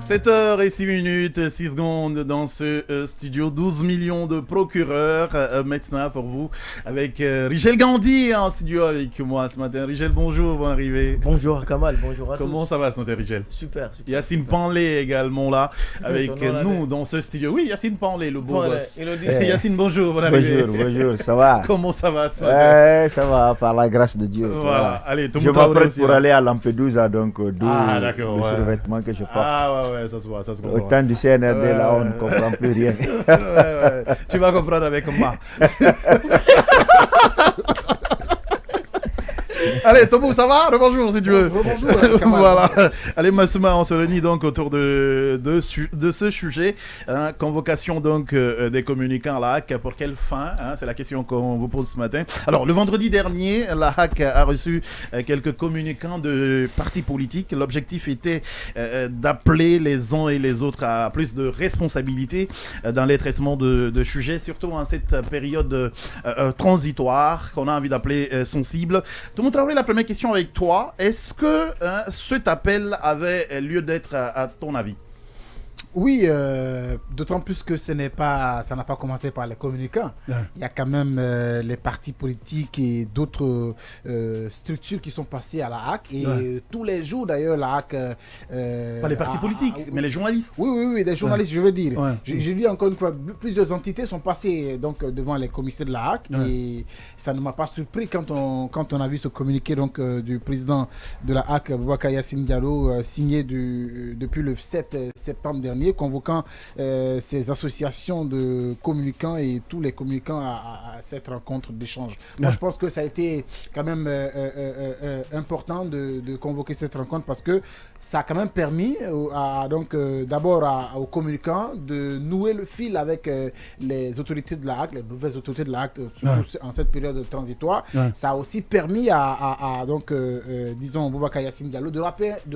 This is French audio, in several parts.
7h06, 6 secondes dans ce studio, 12 millions de procureurs maintenant pour vous, avec Rigel Gandhi en studio avec moi ce matin. Rigel, bonjour, bon arrivée. Bonjour Kamal, bonjour à tous. Comment ça va ce matin, Rigel? Super. Yacine Panlé également là, avec nous dans ce studio. Oui, Yacine Panlé, le beau gosse. Yacine, bonjour, bon arrivée. Bonjour, ça va? Comment ça va ce matin? Ça va, par la grâce de Dieu. Voilà, allez, je m'apprête pour aller à Lampedusa, donc d'où le survêtement que je porte. Ah ouais, ça se voit, ça se voit. Au temps du CNRD, là, on ne comprend plus rien. Tu vas comprendre avec moi. Allez, Tomou, ça va? Bonjour si tu veux. Bonjour. Voilà. Allez, Massouma, on se réunit donc autour de ce sujet. Convocation donc des communicants à la HAC. Pour quelle fin? C'est la question qu'on vous pose ce matin. Alors, le vendredi dernier, la HAC a reçu quelques communicants de partis politiques. L'objectif était d'appeler les uns et les autres à plus de responsabilité dans les traitements de sujets, surtout en cette période transitoire qu'on a envie d'appeler sensible. Tout le monde travaille. La première question avec toi, est-ce que cet appel avait lieu d'être à ton avis? Oui, d'autant plus que ça n'a pas commencé par les communicants. Ouais. Il y a quand même les partis politiques et d'autres structures qui sont passées à la HAC. Et tous les jours, d'ailleurs, la HAC... pas les partis politiques, mais les journalistes. Oui, des journalistes, je veux dire. Ouais. J'ai lu encore une fois, plusieurs entités sont passées donc, devant les commissaires de la HAC. Ouais. Et ça ne m'a pas surpris quand on a vu ce communiqué donc, du président de la HAC, Boubacar Yassine Diallo, signé depuis le 7 septembre dernier, convoquant ces associations de communicants et tous les communicants à cette rencontre d'échange. Moi, je pense que ça a été quand même important de convoquer cette rencontre parce que ça a quand même permis d'abord aux communicants de nouer le fil avec les autorités de la HAC, les nouvelles autorités de la HAC en cette période transitoire. Ça a aussi permis disons, Boubacar Yassine Diallo de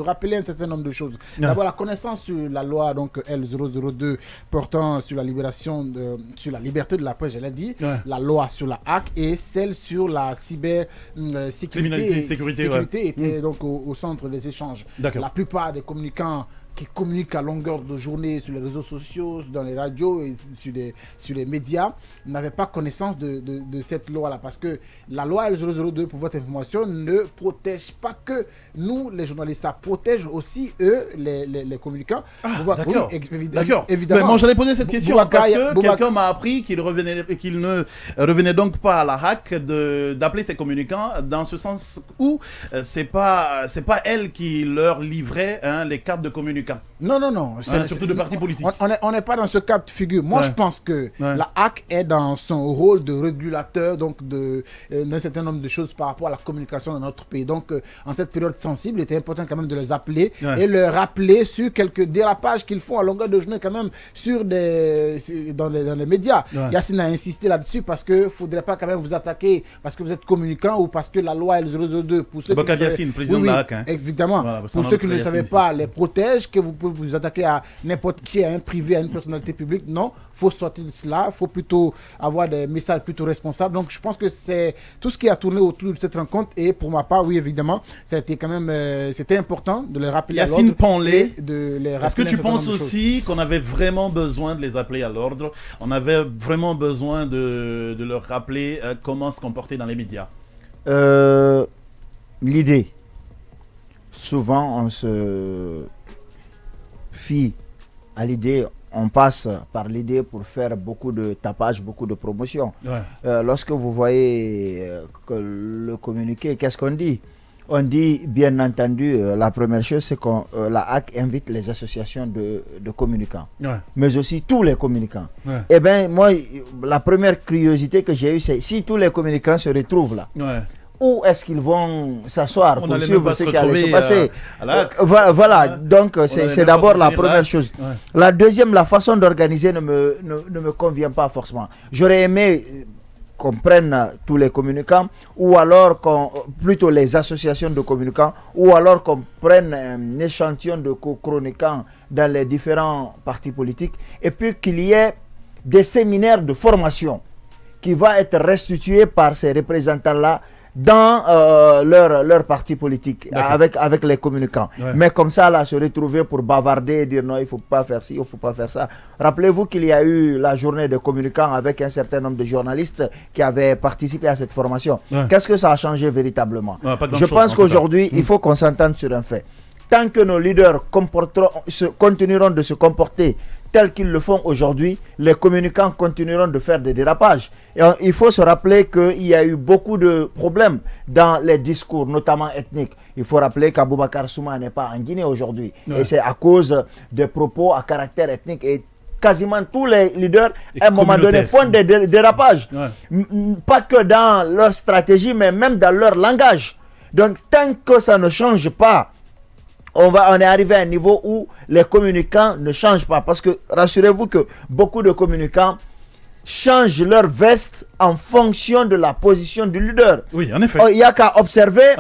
rappeler un certain nombre de choses. D'abord, la connaissance sur la loi donc L002 portant sur la sur la liberté de la presse, je l'ai dit, la loi sur la HAC et celle sur la sécurité était donc au centre des échanges. La plupart des communicants qui communiquent à longueur de journée sur les réseaux sociaux, dans les radios et sur les médias, n'avaient pas connaissance de cette loi-là. Parce que la loi L002, pour votre information, ne protège pas que nous, les journalistes. Ça protège aussi, eux, les communicants. D'accord. Oui, d'accord. Évidemment. Mais moi, j'allais poser cette question parce que quelqu'un m'a appris qu'il ne revenait donc pas à la HAC d'appeler ses communicants dans ce sens où c'est pas elle qui leur livrait les cartes de communicants. Non. Surtout de partis politiques. On n'est pas dans ce cas de figure. Moi, je pense que la HAC est dans son rôle de régulateur donc d'un certain nombre de choses par rapport à la communication dans notre pays. Donc, en cette période sensible, il était important quand même de les appeler et leur rappeler sur quelques dérapages qu'ils font à longueur de journée quand même dans les médias. Yacine a insisté là-dessus parce qu'il ne faudrait pas quand même vous attaquer parce que vous êtes communicant ou parce que la loi L002, pour ceux président de la HAC. Évidemment. Voilà, pour ceux qui ne le savaient pas, les protège, que vous pouvez vous attaquer à n'importe qui, à un privé, à une personnalité publique. Non, il faut sortir de cela. Il faut plutôt avoir des messages plutôt responsables. Donc, je pense que c'est tout ce qui a tourné autour de cette rencontre. Et pour ma part, oui, évidemment, ça a été quand même, c'était important de les rappeler Yacine Panlé, est-ce que tu penses aussi qu'on avait vraiment besoin de les appeler à l'ordre? On avait vraiment besoin de leur rappeler comment se comporter dans les médias? L'idée. Souvent, on se fie à l'idée, on passe par l'idée pour faire beaucoup de tapage, beaucoup de promotion. Lorsque vous voyez que le communiqué, qu'est-ce qu'on dit? On dit, bien entendu, la première chose, c'est que la HAC invite les associations de communicants, mais aussi tous les communicants. Eh bien, moi, la première curiosité que j'ai eue, c'est si tous les communicants se retrouvent là. Où est-ce qu'ils vont s'asseoir pour suivre ce qui allait se passer? Voilà, donc c'est d'abord la première chose. La deuxième, la façon d'organiser ne me convient pas forcément. J'aurais aimé qu'on prenne tous les communicants, ou alors plutôt les associations de communicants, ou alors qu'on prenne un échantillon de chroniquants dans les différents partis politiques, et puis qu'il y ait des séminaires de formation qui vont être restitués par ces représentants-là dans leur parti politique avec les communicants. Mais comme ça, là, se retrouver pour bavarder et dire non, il ne faut pas faire ci, il ne faut pas faire ça. Rappelez-vous qu'il y a eu la journée des communicants avec un certain nombre de journalistes qui avaient participé à cette formation. Qu'est-ce que ça a changé véritablement? Je pense qu'aujourd'hui, il faut qu'on s'entende sur un fait. Tant que nos leaders continueront de se comporter tels qu'ils le font aujourd'hui, les communicants continueront de faire des dérapages. Et il faut se rappeler qu'il y a eu beaucoup de problèmes dans les discours, notamment ethniques. Il faut rappeler qu'Aboubacar Souma n'est pas en Guinée aujourd'hui. Et c'est à cause des propos à caractère ethnique. Et quasiment tous les leaders, à un moment donné, font des dérapages. Pas que dans leur stratégie, mais même dans leur langage. Donc, tant que ça ne change pas, on est arrivé à un niveau où les communicants ne changent pas. Parce que rassurez-vous que beaucoup de communicants changent leur veste en fonction de la position du leader. Oui, en effet. Il n'y a qu'à observer,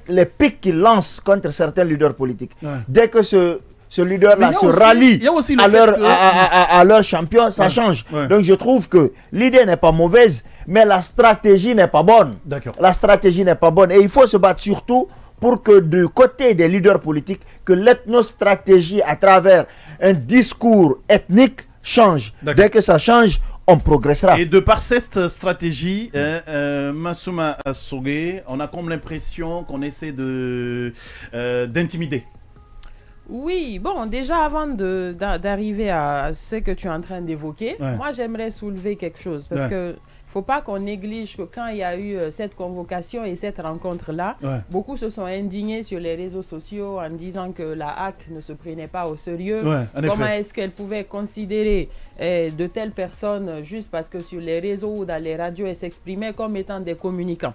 les pics qu'ils lancent contre certains leaders politiques. Dès que ce leader-là se rallie à leur champion, ça change. Donc je trouve que l'idée n'est pas mauvaise, mais la stratégie n'est pas bonne. La stratégie n'est pas bonne. Et il faut se battre surtout pour que du côté des leaders politiques, que l'ethnostratégie à travers un discours ethnique change. Dès que ça change, on progressera. Et de par cette stratégie, Massouma Sogé, on a comme l'impression qu'on essaie d'intimider. Oui, bon, déjà avant d'arriver à ce que tu es en train d'évoquer, moi j'aimerais soulever quelque chose parce que faut pas qu'on néglige que quand il y a eu cette convocation et cette rencontre-là, beaucoup se sont indignés sur les réseaux sociaux en disant que la HAC ne se prenait pas au sérieux. Comment est-ce qu'elle pouvait considérer de telles personnes juste parce que sur les réseaux ou dans les radios, elles s'exprimaient comme étant des communicants.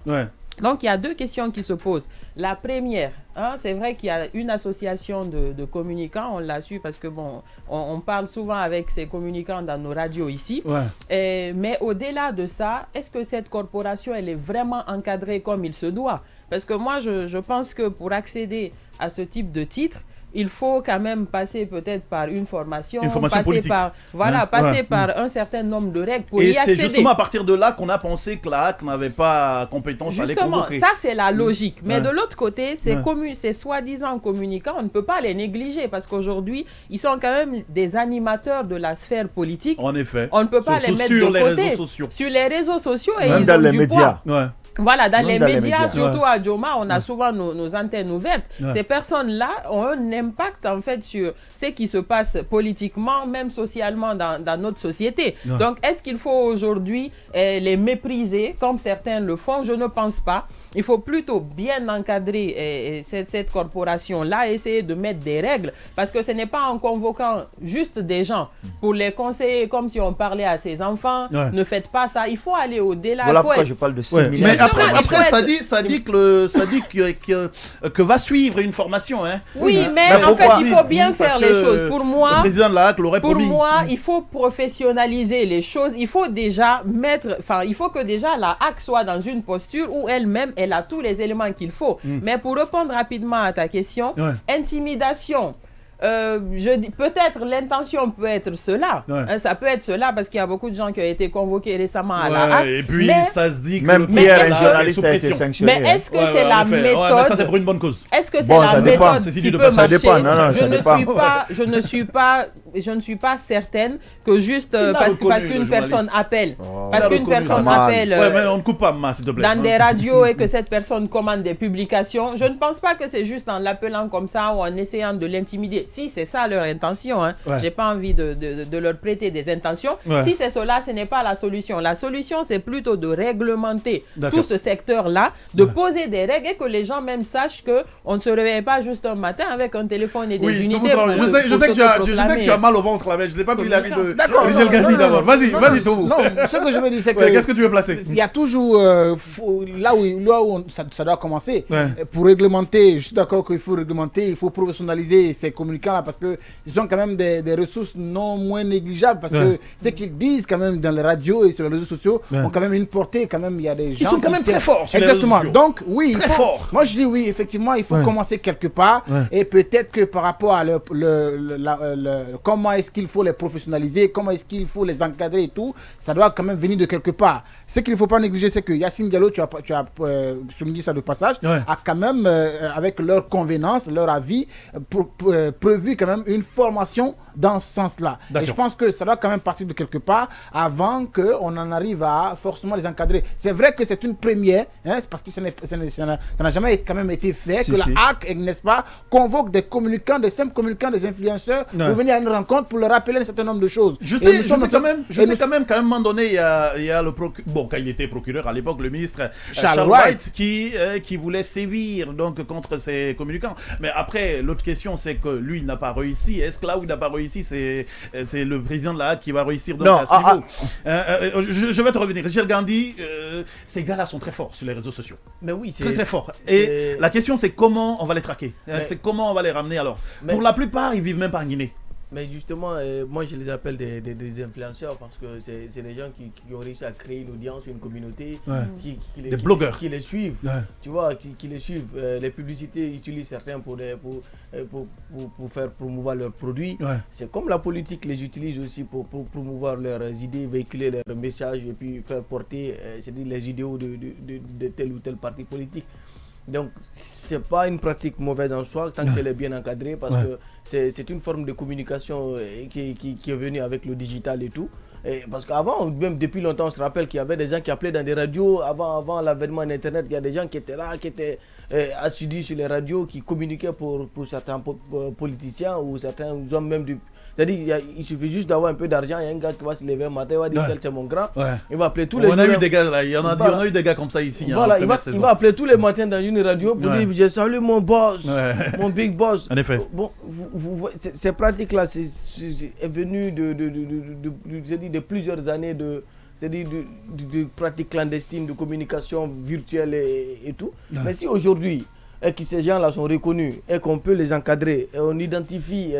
Donc, il y a deux questions qui se posent. La première, c'est vrai qu'il y a une association de communicants, on l'a su parce que, bon, on parle souvent avec ces communicants dans nos radios ici. Mais au-delà de ça, est-ce que cette corporation, elle est vraiment encadrée comme il se doit? Parce que moi, je pense que pour accéder à ce type de titre, il faut quand même passer peut-être par une formation passer politique. Passer par un certain nombre de règles pour y accéder. Et c'est justement à partir de là qu'on a pensé que la HAC n'avait pas compétence à les convoquer. Ça c'est la logique. Mais de l'autre côté, ces soi-disant communicants, on ne peut pas les négliger parce qu'aujourd'hui, ils sont quand même des animateurs de la sphère politique. En effet. On ne peut pas les mettre de côté. Sur les réseaux sociaux et même dans les médias. Voilà, dans les médias, surtout à Djoma, on a souvent nos antennes ouvertes. Ces personnes-là ont un impact en fait sur ce qui se passe politiquement, même socialement dans notre société. Donc, est-ce qu'il faut aujourd'hui les mépriser comme certains le font? Je ne pense pas. Il faut plutôt bien encadrer cette corporation-là, essayer de mettre des règles, parce que ce n'est pas en convoquant juste des gens pour les conseiller comme si on parlait à ses enfants. Ne faites pas ça. Il faut aller au-delà. Voilà pourquoi je parle de 6 millions. Mais après ça dit que va suivre une formation. Oui, mais en fait, il faut bien faire les choses. Pour moi, le président de la HAC l'aurait promis. Pour moi, il faut professionnaliser les choses. Il faut déjà il faut que déjà la HAC soit dans une posture où elle-même, elle a tous les éléments qu'il faut. Mais pour répondre rapidement à ta question, intimidation. Je dis peut-être l'intention peut être cela. Ça peut être cela parce qu'il y a beaucoup de gens qui ont été convoqués récemment à la HAC. Et puis ça se dit que même Pierre, un journaliste, a été sanctionné. Mais est-ce que c'est la méthode? Mais ça c'est pour une bonne cause. Est-ce que c'est la méthode qui peut marcher? Ça dépend. Non, ça dépend. Je ne suis pas certaine que juste parce qu'une personne appelle, parce qu'une personne appelle mais on ne coupe pas, s'il te plaît, dans des radios et que cette personne commande des publications, je ne pense pas que c'est juste en l'appelant comme ça ou en essayant de l'intimider. Si c'est ça leur intention, j'ai pas envie de leur prêter des intentions. Si c'est cela, ce n'est pas la solution. La solution, c'est plutôt de réglementer tout ce secteur-là, de poser des règles et que les gens même sachent qu'on ne se réveille pas juste un matin avec un téléphone et des unités. Je sais que tu as mal au ventre là, mais je n'ai pas pris l'avis de Michel Gandhi d'abord. Vas-y, Toubou. Non, ce que je veux dire, c'est que. Qu'est-ce que tu veux placer? Il y a toujours. Là où ça doit commencer. Pour réglementer, je suis d'accord qu'il faut réglementer, il faut professionnaliser ces communicants-là parce qu'ils ont quand même des ressources non moins négligeables. Parce que ce qu'ils disent quand même dans les radios et sur les réseaux sociaux ont quand même une portée. Quand même, il y a des gens. Ils sont quand même très forts. Exactement. Donc, oui. Très fort. Moi, je dis oui, effectivement, il faut commencer quelque part. Et peut-être que par rapport à comment est-ce qu'il faut les professionnaliser, comment est-ce qu'il faut les encadrer et tout, ça doit quand même venir de quelque part. Ce qu'il ne faut pas négliger, c'est que Yacine Diallo, tu as souligné ça de passage, a quand même, avec leur convenance, leur avis, prévu quand même une formation dans ce sens-là. Et je pense que ça doit quand même partir de quelque part avant qu'on en arrive à forcément les encadrer. C'est vrai que c'est une première, parce que ça n'a jamais quand même été fait, que la HAC, n'est-ce pas, convoque des communicants, des simples communicants, des influenceurs pour venir à une rencontre pour leur rappeler un certain nombre de choses. Je sais quand même qu'à un moment donné, il y a le procureur, quand il était procureur à l'époque, le ministre Charles White qui voulait sévir donc contre ces communicants. Mais après, l'autre question, c'est que lui, il n'a pas réussi. Est-ce que là où il n'a pas réussi, c'est le président de la HAC qui va réussir donc à ce niveau? Je vais te revenir. Richard Gandhi, ces gars-là sont très forts sur les réseaux sociaux. Mais oui, très très forts. Et la question, c'est comment on va les traquer. C'est comment on va les ramener alors. Pour la plupart, ils vivent même pas en Guinée. Mais justement, moi je les appelle des influenceurs parce que c'est des gens qui ont réussi à créer une audience, une communauté, des blogueurs qui les suivent, tu vois, qui les suivent. Les publicités utilisent certains pour faire promouvoir leurs produits. C'est comme la politique les utilise aussi pour promouvoir leurs idées, véhiculer leurs messages et puis faire porter les idéaux de tel ou tel parti politique. Donc, c'est pas une pratique mauvaise en soi tant qu'elle est bien encadrée parce que c'est une forme de communication qui est venue avec le digital et tout. Et parce qu'avant, même depuis longtemps, on se rappelle qu'il y avait des gens qui appelaient dans des radios avant l'avènement d'Internet. Il y a des gens qui étaient là, qui étaient assidus sur les radios, qui communiquaient pour certains politiciens ou certains hommes même du... C'est-à-dire il suffit juste d'avoir un peu d'argent, il y a un gars qui va se lever un matin, il va dire c'est mon grand, il va appeler tous les jours. On a eu des gars là, il y en a eu des gars comme ça ici. Voilà, il va appeler tous les matins dans une radio pour dire je salue mon boss, mon big boss. En effet. Bon, ces pratiques-là, c'est venu de plusieurs années de pratiques clandestines, de communication virtuelle et tout. Mais si aujourd'hui, et que ces gens-là sont reconnus et qu'on peut les encadrer, et on identifie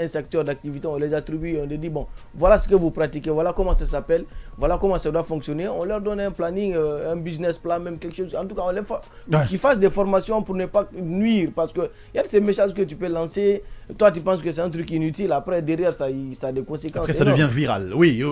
un secteur d'activité, on les attribue, on les dit bon, voilà ce que vous pratiquez, voilà comment ça s'appelle, voilà comment ça doit fonctionner, on leur donne un planning, un business plan, même quelque chose, en tout cas qu'ils fassent des formations pour ne pas nuire, parce que il y a ces messages que tu peux lancer, toi tu penses que c'est un truc inutile, après derrière ça a des conséquences. Après ça devient viral, oui,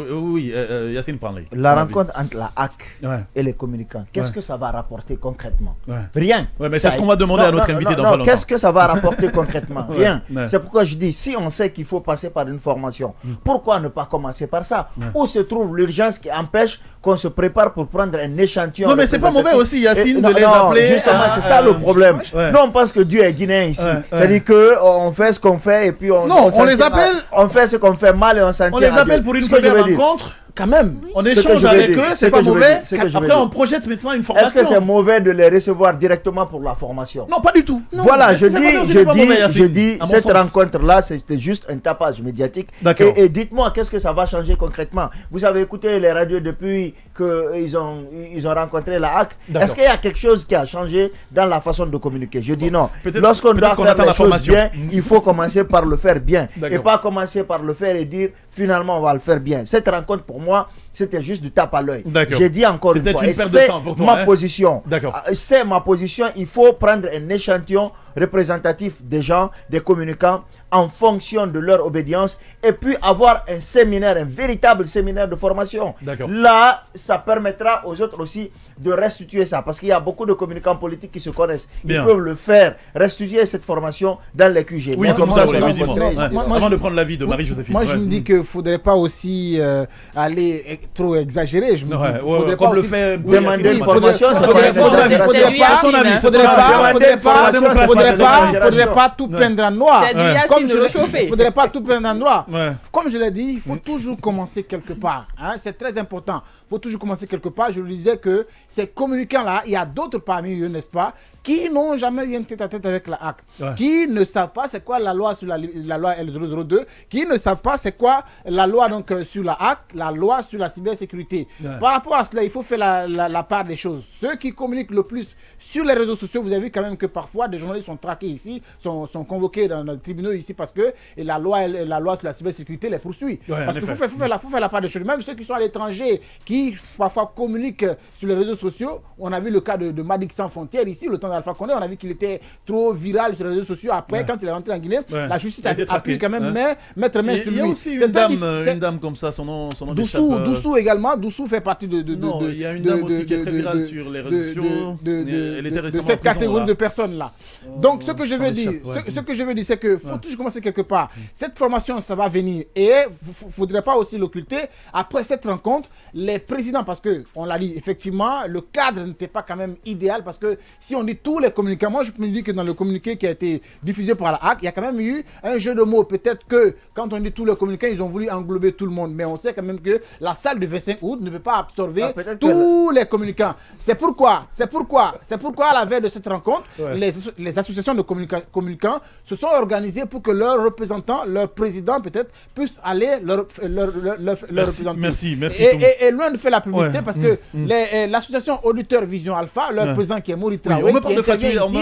Yacine parlait. La rencontre entre la HAC et les communicants, qu'est-ce que ça va rapporter concrètement? Rien. Mais c'est ce qu'on va demander à notre invité dans pas longtemps. Qu'est-ce que ça va rapporter concrètement? Rien. C'est pourquoi je dis, si on sait qu'il faut passer par une formation, pourquoi ne pas commencer par ça? Où se trouve l'urgence qui empêche qu'on se prépare pour prendre un échantillon? Non, mais c'est pas mauvais aussi, Yacine, de les appeler. Justement, c'est ça le problème. Nous, on pense que Dieu est guinéen ici. C'est-à-dire qu'on fait ce qu'on fait et puis on les appelle. On fait ce qu'on fait mal et on s'en tient. On les appelle pour une première rencontre. Quand même, on échange avec eux, c'est pas mauvais. Après, on projette maintenant une formation. Est-ce que c'est mauvais de les recevoir directement pour la formation? Non, pas du tout. Voilà, je dis, cette rencontre-là, c'était juste un tapage médiatique. Et dites-moi, qu'est-ce que ça va changer concrètement? Vous avez écouté les radios depuis qu'ils ont rencontré la HAC. Est-ce qu'il y a quelque chose qui a changé dans la façon de communiquer? Je dis non. Lorsqu'on doit faire les choses bien, il faut commencer par le faire bien. Et pas commencer par le faire et dire, finalement, on va le faire bien. Cette rencontre, pour moi, c'était juste du tape à l'œil. J'ai dit encore une fois, c'est ma position. C'est ma position. Il faut prendre un échantillon représentatif des gens, des communicants, en fonction de leur obédience, et puis avoir un séminaire, un véritable séminaire de formation. Là, ça permettra aux autres aussi de restituer ça, parce qu'il y a beaucoup de communicants politiques qui se connaissent. Ils peuvent le faire, restituer cette formation dans les QG. Oui, comme ça, avant de prendre l'avis de Marie-Joséphine. Moi, je me dis qu'il ne faudrait pas aussi aller trop exagérer. Je me dis, faudrait pas le faire. Demander une formation, il ne faudrait pas tout peindre en noir. Il ne faudrait pas tout peindre en noir. Comme je l'ai dit, il faut toujours commencer quelque part. C'est très important. Il faut toujours commencer quelque part. Je le disais que ces communicants-là, il y a d'autres parmi eux, n'est-ce pas, qui n'ont jamais eu un tête-à-tête avec la HAC, qui ne savent pas c'est quoi la loi sur la loi L002, qui ne savent pas c'est quoi la loi donc sur la HAC, la loi sur la cybersécurité. Par rapport à cela, il faut faire la part des choses. Ceux qui communiquent le plus sur les réseaux sociaux, vous avez vu quand même que parfois des journalistes sont traqués ici, sont convoqués dans les tribunaux ici parce que la loi sur la cybersécurité les poursuit. Parce qu'il faut faire la part des choses. Même ceux qui sont à l'étranger, qui parfois communiquent sur les réseaux sociaux, on a vu le cas de Madik Sans Frontières ici, le temps d'Alpha Condé, on a vu qu'il était trop viral sur les réseaux sociaux. Après, quand il est rentré en Guinée, la justice a pu quand même mettre main sur lui. Il y a aussi une dame comme ça, son nom Doussou également. Doussou fait partie de il y a une dame aussi qui est très virale sur les réseaux sociaux. Elle était récemment de cette catégorie de personnes-là. Donc, ce que je veux dire, c'est que faut toujours commencer quelque part. Cette formation, ça va venir. Et il ne faudrait pas aussi l'occulter. Après cette rencontre, les présidents, parce qu'on l'a dit, effectivement, le cadre n'était pas quand même idéal. Parce que si on dit tous les communicants, moi, je me dis que dans le communiqué qui a été diffusé par la HAC, il y a quand même eu un jeu de mots. Peut-être que quand on dit tous les communicants, ils ont voulu englober tout le monde. Mais on sait quand même que la salle du 25 août ne peut pas absorber tous les communicants. C'est pourquoi, à la veille de cette rencontre, les associations de communicants se sont organisées pour que leurs représentants, leurs présidents peut-être, puissent aller leur représenter. Merci. Et loin de faire la publicité, parce que l'association Auditeur Vision Alpha, leur président qui est Maurice Traoré,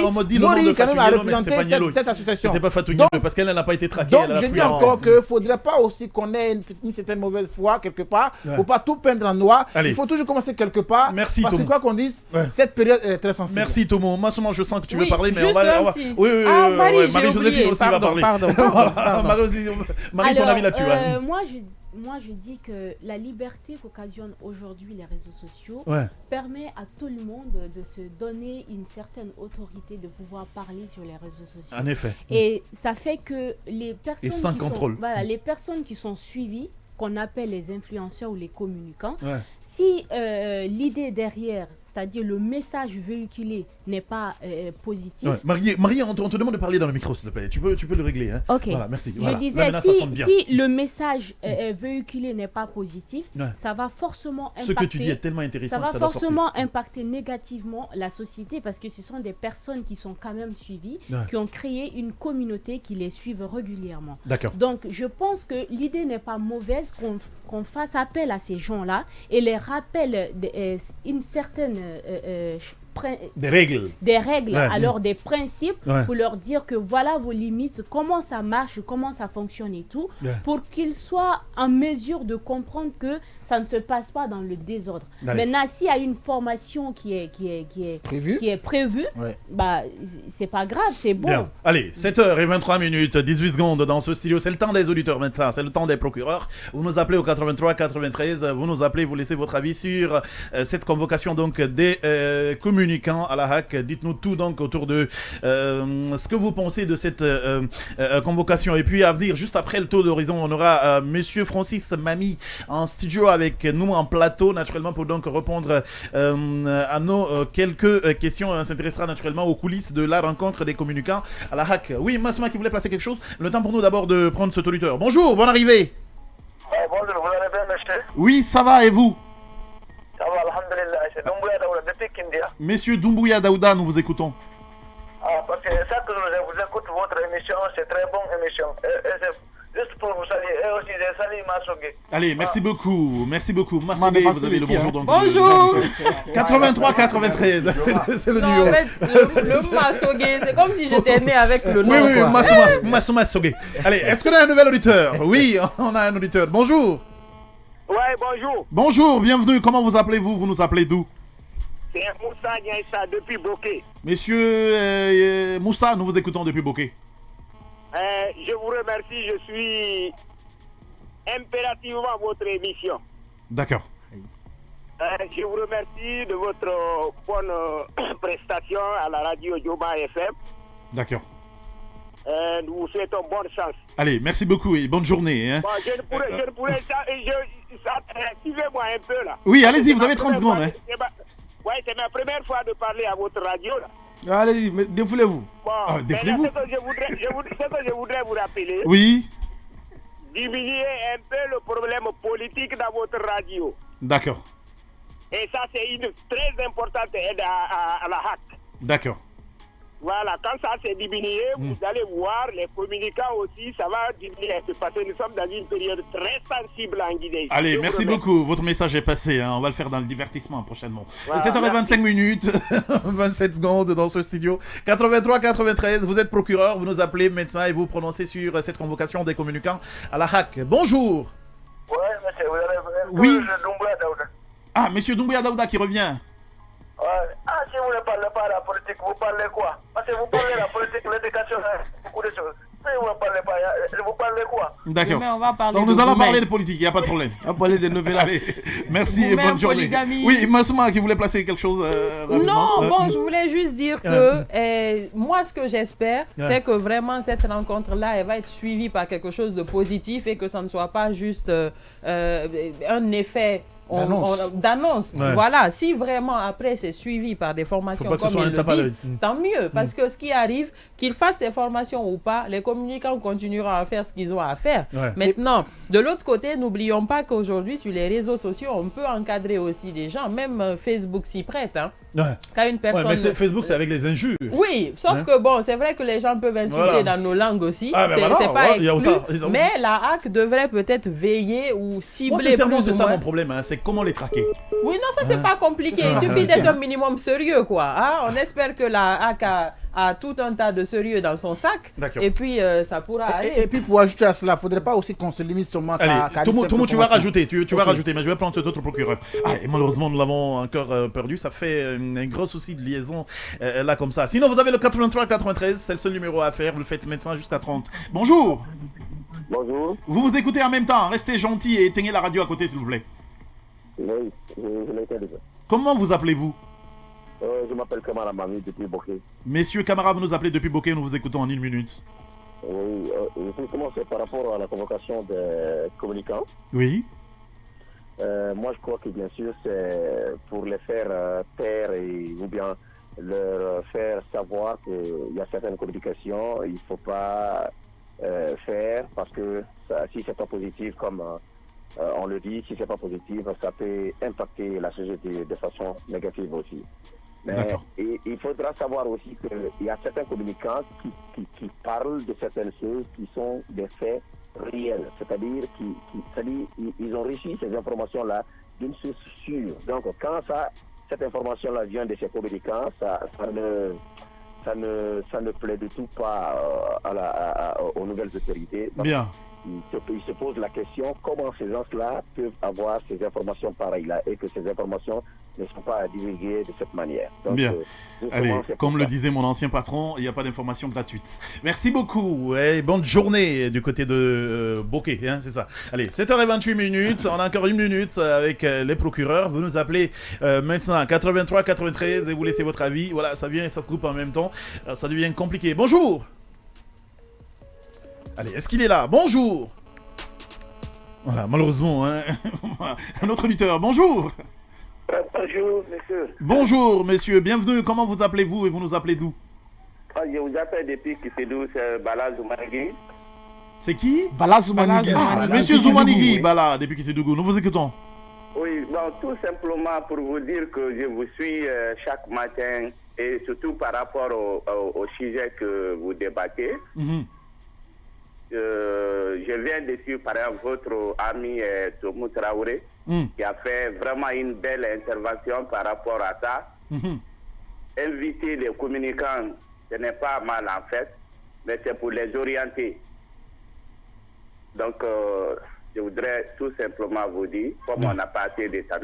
on m'a dit le nom de quand même à Fatou représenter cette association. C'était pas Fatou parce qu'elle n'a pas été traquée. Donc, je dis encore qu'il ne faudrait pas aussi qu'on ait une certaine mauvaise foi quelque part. Il ne faut pas tout peindre en noir. Il faut toujours commencer quelque part. Merci, parce que quoi qu'on dise, cette période est très sensible. Merci, Tomo. Massouma, je sens que tu veux parler, mais on va... Oui. Marie-Joséphine aussi va parler. Marie, ton avis là-dessus. Moi, je dis que la liberté qu'occasionnent aujourd'hui les réseaux sociaux permet à tout le monde de se donner une certaine autorité de pouvoir parler sur les réseaux sociaux. En effet. Et ça fait que les personnes, les personnes qui sont suivies, qu'on appelle les influenceurs ou les communicants, si l'idée derrière, c'est-à-dire le message véhiculé n'est pas positif. Marie, on te demande de parler dans le micro, s'il te plaît. Tu peux le régler. Hein. Ok. Voilà, merci. Je disais, si le message véhiculé n'est pas positif, ça va forcément impacter. Ce que tu dis est tellement intéressant. Ça va forcément impacter négativement la société parce que ce sont des personnes qui sont quand même suivies, qui ont créé une communauté qui les suivent régulièrement. D'accord. Donc, je pense que l'idée n'est pas mauvaise qu'on fasse appel à ces gens-là et les rappelle une certaine des règles, alors des principes pour leur dire que voilà vos limites, comment ça marche, comment ça fonctionne et tout, pour qu'ils soient en mesure de comprendre que ça ne se passe pas dans le désordre. Maintenant, s'il y a une formation qui est prévue, bah, c'est pas grave, c'est bon. Bien. Allez, 7h23, 18 secondes dans ce studio. C'est le temps des auditeurs maintenant, c'est le temps des procureurs. Vous nous appelez au 83 93, vous nous appelez, vous laissez votre avis sur cette convocation donc des communicants à la HAC. Dites-nous tout donc autour de ce que vous pensez de cette convocation. Et puis à venir, juste après le tour d'horizon, on aura Monsieur Francis Mami en studio avec nous en plateau, naturellement, pour donc répondre à nos quelques questions. On s'intéressera naturellement aux coulisses de la rencontre des communicants à la HAC. Oui, Massouma qui voulait placer quelque chose. Le temps pour nous d'abord de prendre cet auditeur. Bonjour, bonne arrivée. Bonjour, vous allez bien, monsieur? Oui, ça va, et vous? Ça va, alhamdulillah, c'est Doumbouya Daouda depuis Kindia. Monsieur Doumbouya Daouda, nous vous écoutons. Parce que ça que je vous écoute, votre émission, c'est très bonne émission. Juste pour vous saluer, et aussi je salue Massogué. Allez, merci beaucoup. Massogué, vous avez le bonjour. Donc, bonjour. 83-93, c'est le numéro. En fait, le Massogué, c'est comme si j'étais né avec le nom. Oui, Massogué. Allez, est-ce qu'on a un nouvel auditeur? Oui, on a un auditeur. Bonjour. Ouais, bonjour. Bonjour, bienvenue. Comment vous appelez-vous? Vous nous appelez d'où? C'est Moussa Niaïssa depuis Bokeh. Monsieur Moussa, nous vous écoutons depuis Bokeh. Je vous remercie, je suis impérativement à votre émission. D'accord. Je vous remercie de votre bonne prestation à la radio Djoba FM. D'accord. Nous vous souhaitons bonne chance. Allez, merci beaucoup et bonne journée. Hein. Bon, je ne pourrais suivez-moi un peu là. Oui, allez-y, vous avez 30 secondes. Hein. C'est ma première fois de parler à votre radio là. Allez-y, défoulez-vous. Bon, défoulez-vous. Ce que je voudrais vous rappeler. Oui. Diminuer un peu le problème politique dans votre radio. D'accord. Et ça, c'est une très importante aide à la HAC. D'accord. Voilà, quand ça s'est diminué, vous allez voir, les communicants aussi, ça va diminuer. Parce que nous sommes dans une période très sensible en Guinée. Allez, merci beaucoup. Votre message est passé. Hein. On va le faire dans le divertissement prochainement. Voilà, 7h25 minutes, 27 secondes dans ce studio. 83-93, vous êtes procureur, vous nous appelez médecin et vous prononcez sur cette convocation des communicants à la HAC. Bonjour. Oui, monsieur, vous avez oui. Doumbouya Daouda. Ah, monsieur Doumbouya Daouda qui revient. Ah, si vous ne parlez pas de la politique, vous parlez quoi? Parce que vous parlez de la politique, l'éducation, beaucoup de choses. Si vous ne parlez pas, vous parlez quoi? D'accord. Mais on va parler donc nous allons parler de politique, il n'y a pas de problème. On va parler de nouvelles. Allez, merci et bonne journée. Polygamie. Oui, Massouma qui voulait placer quelque chose Non, bon, je voulais juste dire que moi, ce que j'espère, c'est que vraiment cette rencontre-là, elle va être suivie par quelque chose de positif et que ça ne soit pas juste un effet d'annonce. Voilà, si vraiment après c'est suivi par des formations comme il le dit, tant mieux, parce que ce qui arrive, qu'ils fassent ces formations ou pas, les communicants continueront à faire ce qu'ils ont à faire. Maintenant, de l'autre côté, n'oublions pas qu'aujourd'hui sur les réseaux sociaux, on peut encadrer aussi des gens, même Facebook s'y prête. Hein. Quand une personne... mais Facebook, c'est avec les injures. Oui, sauf que bon, c'est vrai que les gens peuvent insulter dans nos langues aussi. C'est pas exclu, mais la HAC devrait peut-être veiller ou cibler plus ou moins. C'est ça mon problème, hein, c'est comment les traquer. Oui, non, ça c'est pas compliqué. Il suffit d'être un minimum sérieux, quoi. Hein? On espère que la HAC a tout un tas de sérieux dans son sac. Et puis ça pourra aller. Et puis pour ajouter à cela, il ne faudrait pas aussi qu'on se limite seulement à tout le monde, tu vas rajouter, tu vas rajouter, mais je vais prendre d'autres procureurs. Et malheureusement, nous l'avons encore perdu. Ça fait un gros souci de liaison là comme ça. Sinon, vous avez le 83-93, c'est le seul numéro à faire. Vous le faites maintenant jusqu'à 30. Bonjour. Bonjour. Vous vous écoutez en même temps. Restez gentil et éteignez la radio à côté, s'il vous plaît. Oui, je l'ai déjà. Comment vous appelez-vous? Je m'appelle Kamara Mami depuis Bokeh. Messieurs Kamara, vous nous appelez depuis Bokeh, nous vous écoutons en 1 minute. Oui, je vais commencer par rapport à la convocation des communicants. Oui. Moi, je crois que bien sûr, c'est pour les faire taire ou bien leur faire savoir qu'il y a certaines communications, il ne faut pas faire parce que si c'est pas positif, comme on le dit, si c'est pas positif, ça peut impacter la société de façon négative aussi. Mais il faudra savoir aussi qu'il y a certains communicants qui parlent de certaines choses qui sont des faits réels, c'est-à-dire qu'ils ont reçu ces informations-là d'une source sûre. Donc quand cette information-là vient de ces communicants, ça ne plaît du tout pas aux nouvelles autorités. Bien. Il se pose la question comment ces gens-là peuvent avoir ces informations pareilles-là et que ces informations ne sont pas divulguées de cette manière. Donc, bien. Allez, comme le disait mon ancien patron, il n'y a pas d'informations gratuites. Merci beaucoup et bonne journée du côté de Bokeh, hein, c'est ça. Allez, 7h28 minutes, on a encore 1 minute avec les procureurs. Vous nous appelez maintenant 83-93 et vous laissez votre avis. Voilà, ça vient et ça se groupe en même temps. Ça devient compliqué. Bonjour. Allez, est-ce qu'il est là? Bonjour. Voilà, malheureusement, hein. Un autre auditeur. Bonjour. Bonjour, monsieur. Bonjour, monsieur. Bienvenue. Comment vous appelez-vous et vous nous appelez d'où? Je vous appelle depuis Kisédou, c'est Bala Zoumanigui. C'est qui? Bala Zoumanigui. Monsieur Zoumanigui, Bala, depuis Kisédougou. Nous vous écoutons. Oui, bon, tout simplement pour vous dire que je vous suis chaque matin et surtout par rapport au sujet que vous débattez. Je viens de suivre par exemple votre ami Tomou Traoré qui a fait vraiment une belle intervention par rapport à ça. Inviter les communicants, ce n'est pas mal en fait, mais c'est pour les orienter. Donc, je voudrais tout simplement vous dire, comme on n'a pas assez de temps,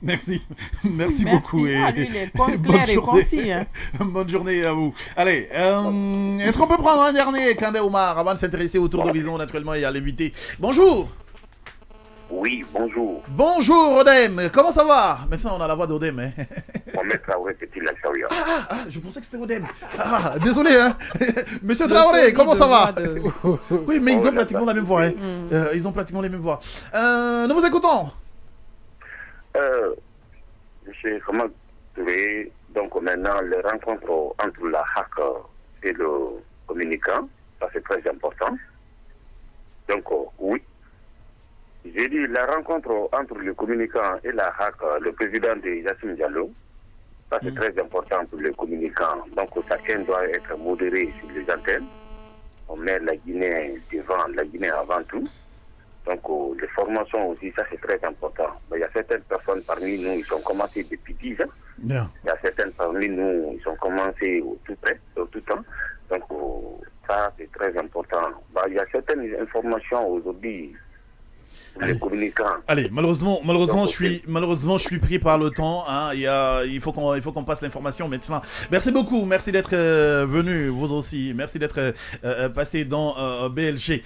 merci. Merci beaucoup. Lui, il est clair et concis. Hein. Bonne journée à vous. Allez, est-ce qu'on peut prendre un dernier, Kandé Omar, avant de s'intéresser au tour d'horizon naturellement et à l'invité? Bonjour. Oui, bonjour. Bonjour, Odem. Comment ça va? Maintenant, on a la voix d'Odem. Hein. Mohamed Traoré, c'est-il la Chaouia? Je pensais que c'était Odem. Désolé, hein. Monsieur Traoré, comment ça va? Oui, mais ils ont pratiquement la même voix. Hein. Ils ont pratiquement les mêmes voix. Nous vous écoutons. Monsieur, comment trouver donc maintenant les rencontres entre la HAC et le communicant? Ça, c'est très important. Donc, oui. J'ai dit la rencontre entre le communicant et la HAC, le président de Yassine Diallo, Ça, c'est très important pour les communicants. Donc, chacun doit être modéré sur les antennes. On met la Guinée devant, la Guinée avant tout. Donc, les formations aussi, ça, c'est très important. Mais il y a certaines personnes parmi nous, ils ont commencé depuis 10 ans. Bien. Il y a certaines parmi nous, ils ont commencé au tout temps. Donc, ça, c'est très important. Il y a certaines informations aujourd'hui. Les communicants. Allez, malheureusement, je suis pris par le temps. Hein. Il faut qu'on passe l'information maintenant. Merci beaucoup, merci d'être venu, vous aussi. Merci d'être passé dans BLG.